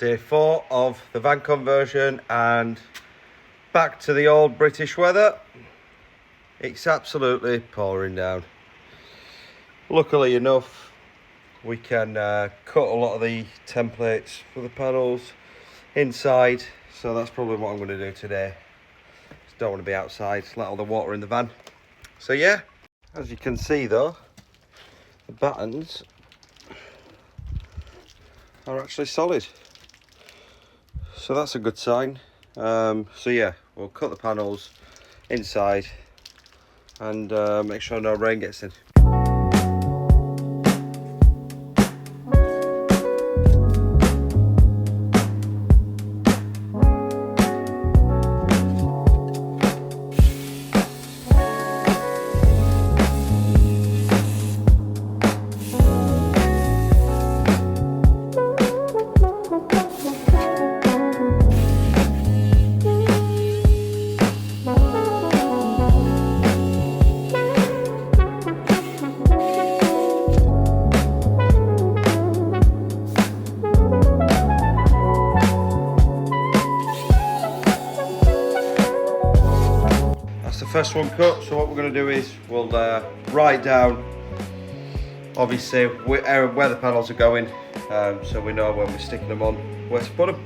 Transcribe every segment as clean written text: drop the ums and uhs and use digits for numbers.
Day 4 of the van conversion and back to the old British weather. It's absolutely pouring down. Luckily enough, we can cut a lot of the templates for the panels inside, so that's probably what I'm going to do today. Just don't want to be outside, let all the water in the van. So yeah, as you can see though, the battens are actually solid, so that's a good sign. So yeah, we'll cut the panels inside and make sure no rain gets in. First one cut, so what we're going to do is we'll write down obviously where the panels are going, so we know when we're sticking them on where to put them.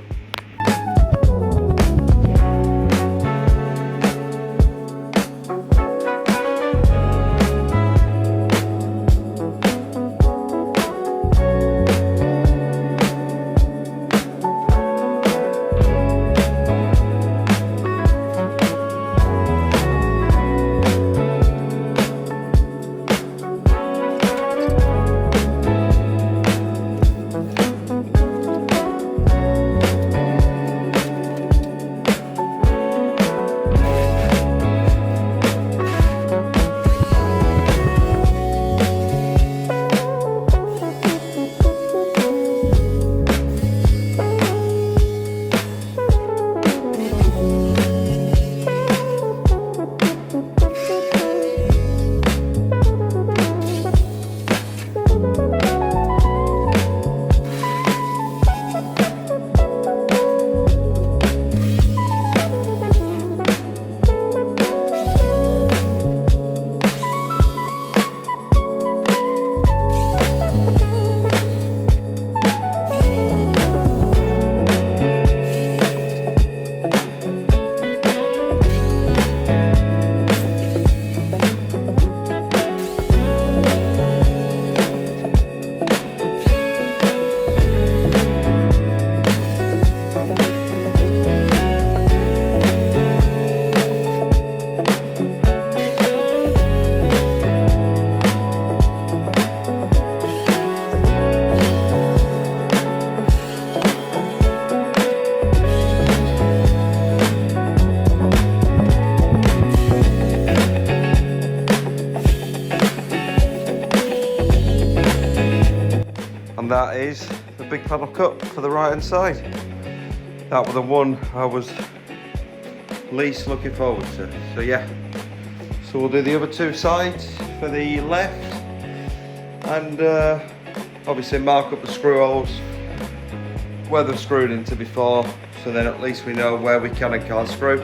And that is the big panel cut for the right hand side. That was the one I was least looking forward to. So yeah, so we'll do the other two sides for the left and obviously mark up the screw holes where they're screwed into before, so then at least we know where we can and can't screw.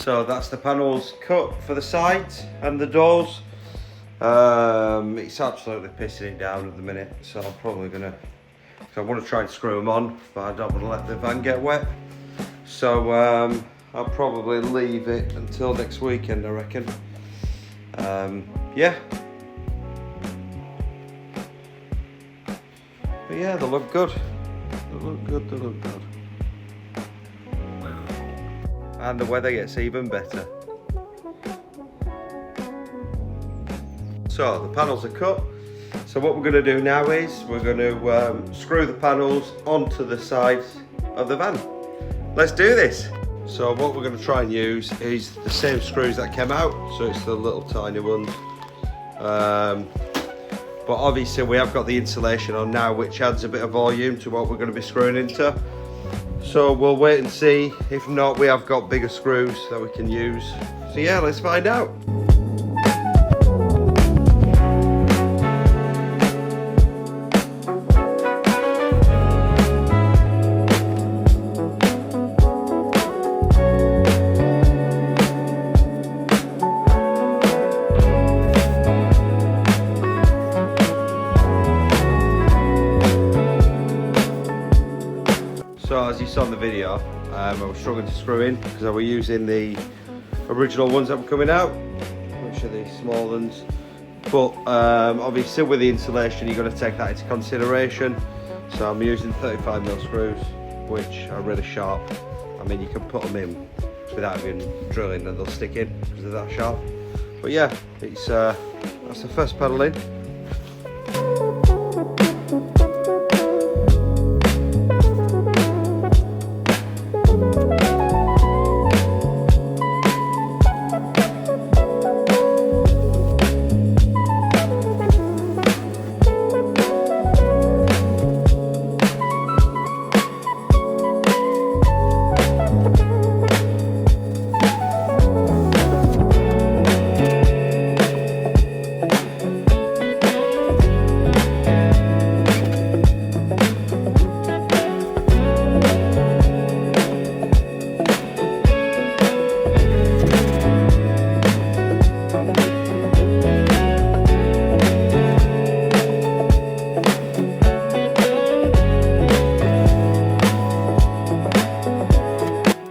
So that's the panels cut for the sides and the doors. It's absolutely pissing it down at the minute, so I'm probably gonna, I want to try and screw them on, but I don't want to let the van get wet. So I'll probably leave it until next weekend, I reckon. Yeah. But yeah, they look good. They look good, they look good. And the weather gets even better. So the panels are cut. So what we're going to do now is we're going to screw the panels onto the sides of the van. Let's do this. So what we're going to try and use is the same screws that came out. So it's the little tiny ones. But obviously we have got the insulation on now, which adds a bit of volume to what we're going to be screwing into. So we'll wait and see. If not, we have got bigger screws that we can use. So yeah, let's find out. So as you saw in the video, I was struggling to screw in because I was using the original ones that were coming out, which are these small ones. But obviously with the insulation, you've got to take that into consideration. So I'm using 35mm screws, which are really sharp. I mean, you can put them in without even drilling and they'll stick in because they're that sharp. But yeah, it's that's the first panel in.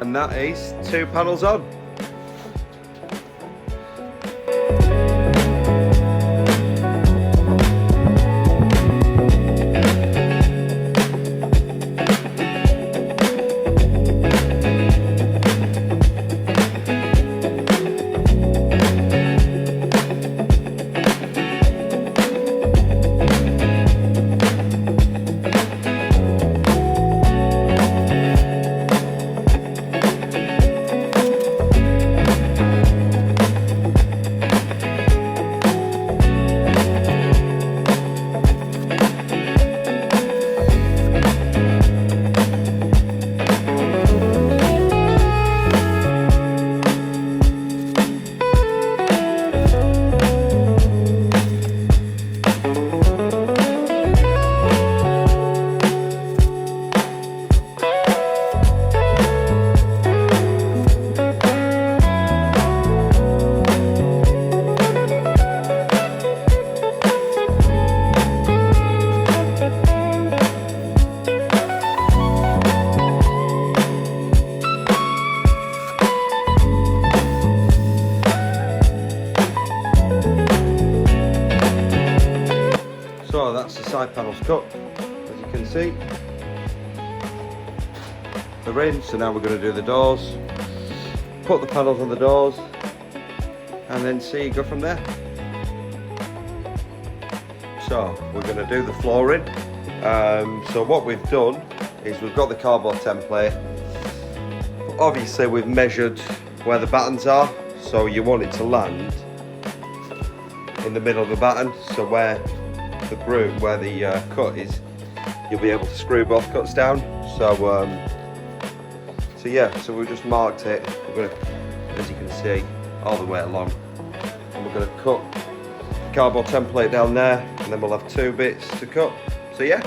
And that is 2 panels on. So that's the side panels cut, as you can see. They're in, so now we're going to do the doors. Put the panels on the doors, and then go from there. So we're going to do the flooring. So what we've done is we've got the cardboard template. Obviously we've measured where the battens are, so you want it to land in the middle of the batten, so where the groove, where the cut is, you'll be able to screw both cuts down. So yeah, so we just marked it. We're gonna, as you can see, all the way along, and we're gonna cut the cardboard template down there, and then we'll have 2 bits to cut. So yeah.